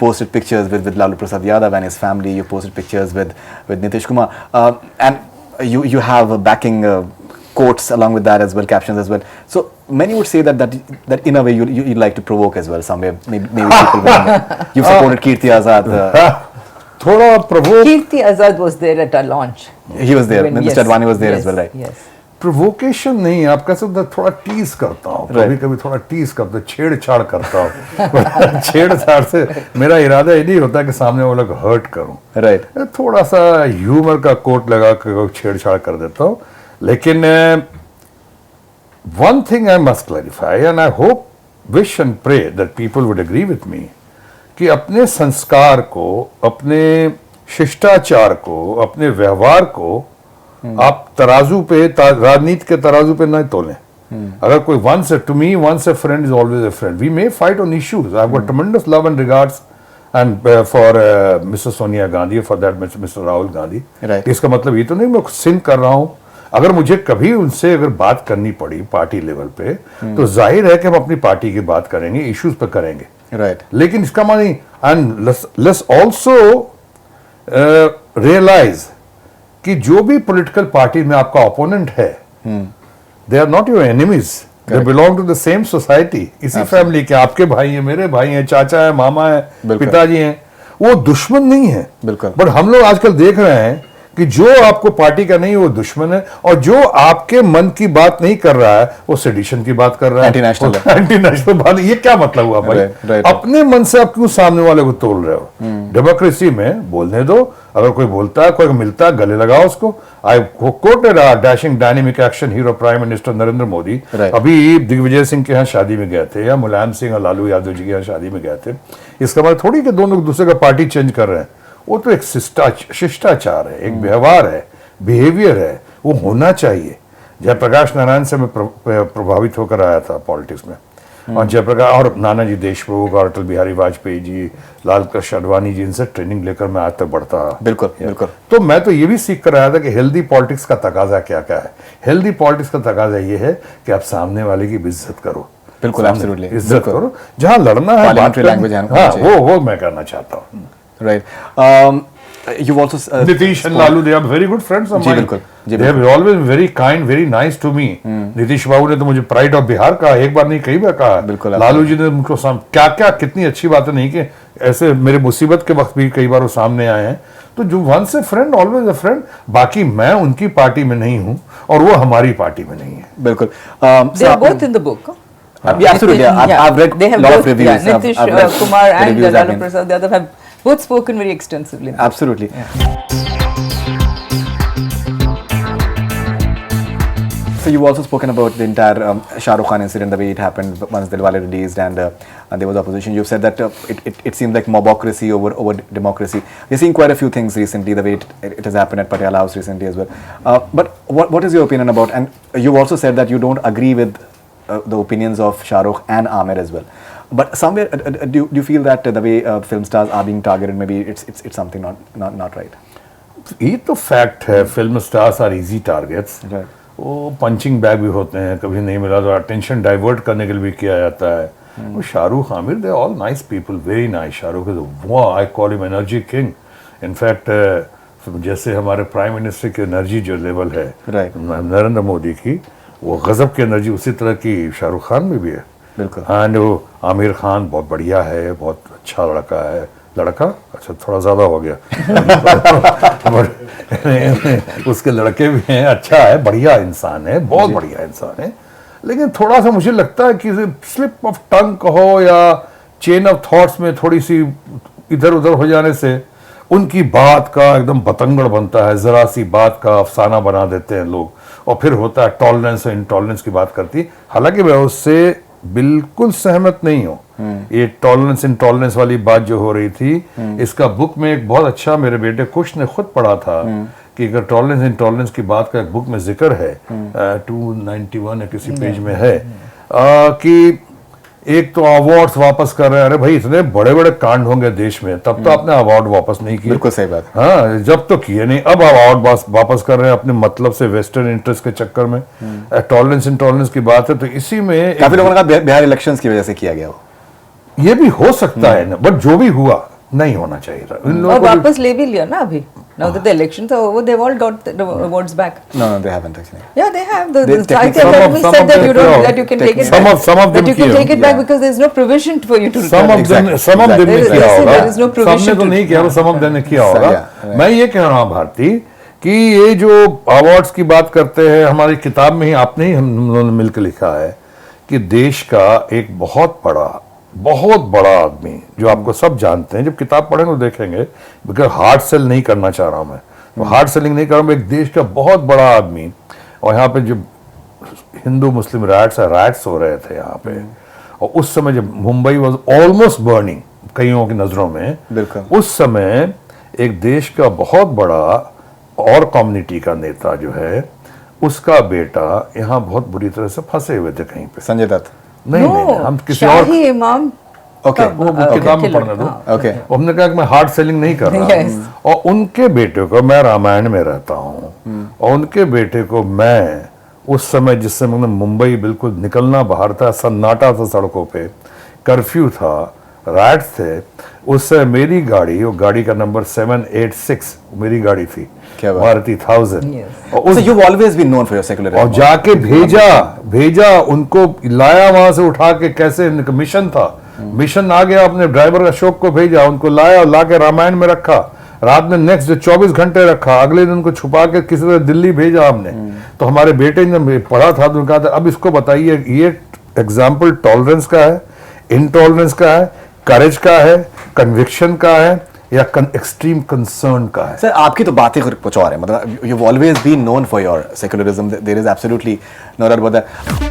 posted pictures with Lalu Prasad Yadav and his family. You posted pictures with Nitish Kumar, and you have backing quotes along with that as well, captions as well. So many would say that in a way you like to provoke as well somewhere. Maybe people you've supported Kirti Azad. थोड़ा provoke. Kirti Azad was there at our launch. He was there. Mr. Advani was there as well, right? Yes. Provocation नहीं, आप कह सकते थोड़ा tease करता हूँ, कभी कभी थोड़ा टीज करता हूँ, छेड़छाड़ करता हूँ। छेड़छाड़ से मेरा इरादा ये नहीं होता कि सामने वाले को हर्ट करूँ, राइट। थोड़ा सा ह्यूमर का कोट लगा कर छेड़छाड़ कर देता हूँ। लेकिन one thing I must clarify and I hope wish and pray that people would agree with me कि अपने संस्कार को, अपने शिष्टाचार को, अपने व्यवहार को आप तराजू पे, राजनीति के तराजू पे नहीं तोलें। अगर कोई once a friend is always a friend. We may fight on issues. I've got tremendous love and regards and for Mrs. Sonia Gandhi, for that Mr. Rahul Gandhi. Right. इसका मतलब ये तो नहीं मैं सिंह कर रहा हूँ। अगर मुझे कभी उनसे अगर बात करनी पड़ी पार्टी लेवल पे, तो जाहिर है कि हम अपनी पार्टी की बात करेंगे, इश्यूज पे करेंगे। राइट। लेकिन इसका मानी एंड लेट्स आल्सो रियलाइज कि जो भी पॉलिटिकल पार्टी में आपका ओपोनेंट है, they are not your enemies, they belong to the same society. इसी फैमिली के आपके भाई हैं, मेरे भाई हैं, चाचा है, मामा है, पिताजी हैं, वो दुश्मन नहीं है। बिल्कुल। बट हम लोग आजकल देख रहे हैं कि जो आपको पार्टी का नहीं वो दुश्मन है, और जो आपके मन की बात नहीं कर रहा है वो सेडिशन की बात कर रहा है, एंटी-नेशनल बात। ये क्या मतलब हुआ भाई? अपने मन से आप क्यों सामने वाले को तोड़ रहे हो? डेमोक्रेसी में बोलने दो, अगर कोई बोलता है, कोई मिलता है, गले लगाओ उसको। I quoted dashing dynamic action hero prime minister Narendra Modi अभी दिग्विजय सिंह के यहाँ शादी में गए थे, या मुलायम सिंह और लालू यादव जी के यहाँ शादी में गए थे। इसका मतलब थोड़ी कि दोनों दूसरे का पार्टी चेंज कर रहे हैं, वो तो एक शिष्टाचार है, एक व्यवहार है, बिहेवियर है, वो होना चाहिए। जयप्रकाश नारायण से मैं प्रभावित होकर आया था पॉलिटिक्स में, और जयप्रकाश और नानाजी देशमुख और अटल बिहारी वाजपेयी जी, लाल कृष्ण आडवाणी जी, इनसे ट्रेनिंग लेकर मैं आज तक बढ़ता। बिल्कुल बिल्कुल। तो मैं तो ये भी सीख कर आया था कि हेल्दी पॉलिटिक्स का तकाजा क्या क्या है। हेल्दी पॉलिटिक्स का तकाजा ये है कि आप सामने वाले की इज्जत करो। बिल्कुल, एब्सोल्युटली इज्जत करो, जहां लड़ना है पार्लियामेंट्री लैंग्वेज है, हाँ वो मैं करना चाहता हूँ। Right. You've also Nitish and Lalu, they are very good friends of mine. They have always been very kind, very nice to me. Nitish बाबू ने तो मुझे प्राइड ऑफ बिहार कहा, एक बार नहीं कई बार कहा। लालू जी ने उनको क्या क्या कितनी अच्छी बातें नहीं की, ऐसे मेरे मुसीबत के वक्त भी कई बार वो सामने आए हैं। तो जो once a friend always a friend। बाकी मैं उनकी पार्टी में नहीं हूँ और वो हमारी पार्टी में नहीं है। बिल्कुल। They are both in the book. Yeah, absolutely. I've read a lot of reviews. Nitish Kumar and Lalu Prasad Yadav have both spoken very extensively. Absolutely. So you've also spoken about the entire Shah Rukh Khan incident, the way it happened once Dilwale released, and there was opposition. You've said that it seemed like mobocracy over democracy. We're seeing quite a few things recently, the way it has happened at Patiala House recently as well. But what is your opinion about? And you've also said that you don't agree with the opinions of Shah Rukh and Aamir as well. But somewhere, do you feel that the way film stars are being targeted, maybe it's something not right? ये तो fact है, film stars are easy targets. वो punching bag भी होते हैं, कभी नहीं मिला तो अटेंशन डाइवर्ट करने के लिए भी किया जाता है। वो Shahrukh, Aamir, they all nice people, very nice. Shahrukh is वाह, I call him energy king. In fact जैसे हमारे प्राइम मिनिस्टर की एनर्जी जो लेवल है नरेंद्र मोदी की, वो गजब की एनर्जी उसी तरह की शाहरुख खान में भी है। बिल्कुल। एंड आमिर खान बहुत बढ़िया है, बहुत अच्छा लड़का है। लड़का अच्छा थोड़ा ज़्यादा हो गया उसके लड़के भी हैं, अच्छा है, बढ़िया इंसान है, बहुत बढ़िया इंसान है। लेकिन थोड़ा सा मुझे लगता है कि स्लिप ऑफ टंग कहो या चेन ऑफ थॉट्स में थोड़ी सी इधर उधर हो जाने से उनकी बात का एकदम बतंगड़ बनता है। ज़रा सी बात का अफसाना बना देते हैं लोग, और फिर होता है टॉलरेंस और इंटॉलरेंस की बात करती। हालांकि मैं उससे बिल्कुल सहमत नहीं हूँ। ये टॉलरेंस इंटॉलरेंस वाली बात जो हो रही थी, इसका बुक में एक बहुत अच्छा मेरे बेटे कुश ने खुद पढ़ा था कि अगर टॉलरेंस इंटॉलरेंस की बात का एक बुक में जिक्र है, 291 या किसी पेज में है कि एक तो अवार्ड्स वापस कर रहे हैं। अरे भाई, इतने बड़े बड़े कांड होंगे देश में, तब तो आपने अवार्ड वापस नहीं किए। बिल्कुल सही बात। हाँ, जब तो किए नहीं, अब अवार्ड वापस कर रहे हैं अपने मतलब से, वेस्टर्न इंटरेस्ट के चक्कर में। टॉलरेंस इंटॉलरेंस की बात है तो इसी में काफी लोगों ने कहा बिहार इलेक्शंस की वजह से किया गया हो। ये भी हो सकता है ना, बट जो भी हुआ नहीं होना चाहिए था इन और लोगों को भी- वापस ले भी लिया ना अभी. Now that the elections are over, they've all got the awards back. No, they haven't actually. Yeah, they have. The They Sahitya technically- Academy some said of that them you don't, kiya. that you can take it Some back. of- some of them that you can kiya. take it back Yeah. because there's no provision for you to some return. of them Exactly. some of them ने Exactly. किया होगा There is no provision सबने तो to- नहीं किया some of them ने किया So, होगा yeah, right. मैं ये कह रहा हूँ भारती कि ये जो अवार्ड्स की बात करते हैं हमारी किताब में ही आपने ही हम लोगों ने मिलकर लिखा है कि देश का एक बहुत बड़ा आदमी जो आपको सब जानते हैं जब किताब पढ़ेंगे तो देखेंगे बिकॉज हार्ड सेल नहीं करना चाह रहा हूं मैं तो हार्ड सेलिंग नहीं कर रहा हूं एक देश का बहुत बड़ा आदमी और यहाँ पे जो हिंदू मुस्लिम राइट्स हो रहे थे यहाँ पे और उस समय जब मुंबई वॉज ऑलमोस्ट बर्निंग कईयों की नजरों में बिल्कुल। उस समय एक देश का बहुत बड़ा और कम्युनिटी का नेता जो है उसका बेटा यहाँ बहुत बुरी तरह से फंसे हुए थे कहीं पे Sanjay Dutt. नहीं No, हम किसी और Shahi Imam. Okay. वो किताब में पढ़ने दो Okay. हमने कहा कि मैं हार्ड सेलिंग नहीं कर रहा Yes. और उनके बेटे को मैं रामायण में रहता हूँ और उनके बेटे को मैं उस समय जिस समय मैंने मुंबई बिल्कुल निकलना बाहर था सन्नाटा था सड़कों पे कर्फ्यू था राइट्स थे उस समय मेरी गाड़ी वो गाड़ी का नंबर 786 मेरी गाड़ी थी क्या बात। मारुति 1000 Yes. और So you've always been known for your और secularism. जाके भेजा उनको लाया वहां से उठा के कैसे मिशन था मिशन आ गया अपने ड्राइवर अशोक को भेजा उनको लाया और ला के रामायण में रखा रात में नेक्स्ट जो 24 घंटे रखा अगले दिन उनको छुपा के किसी तरह दिल्ली भेजा हमने तो हमारे बेटे ने पढ़ा था तो कहा था अब इसको बताइए ये एग्जाम्पल टॉलरेंस का है इनटॉलरेंस का है करेज का है कन्विक्शन का है या एक्सट्रीम कंसर्न का है सर आपकी तो बातें कुछ और है मतलब you've always been known for your secularism. There is absolutely no doubt about that.